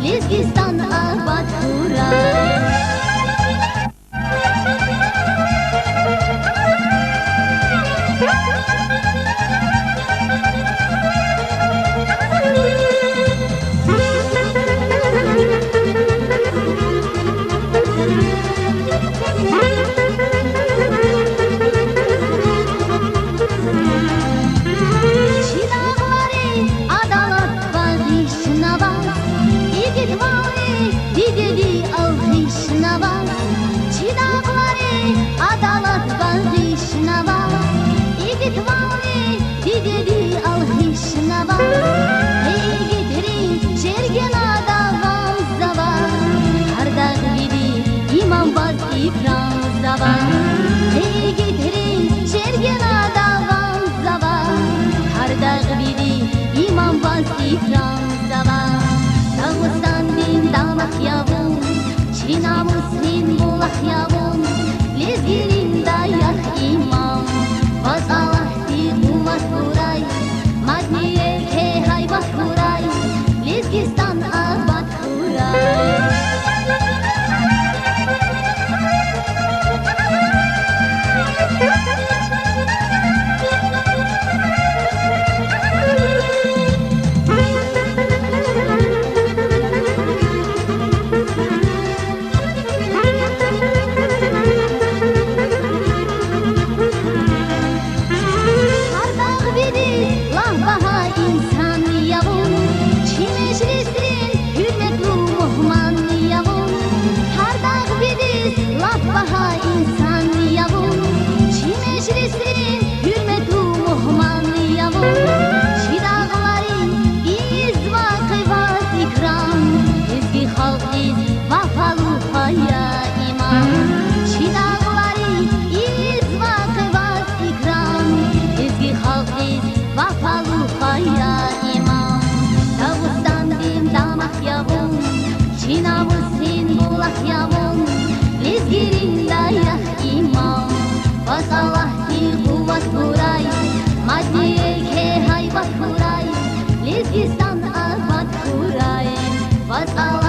Lizgistan abad huray. Çina muslim bulak yavun Lizgirin dayak imam Vaz Allah di umat kuray Madniye ke haybat kuray Lizgistan abad kuray. Çina muslim bulak yavun Lizgirin dayak imam Vaz Allah di kuvat kuray Madniye ke haybat kuray Lizgistan abad kuray Vaz Allah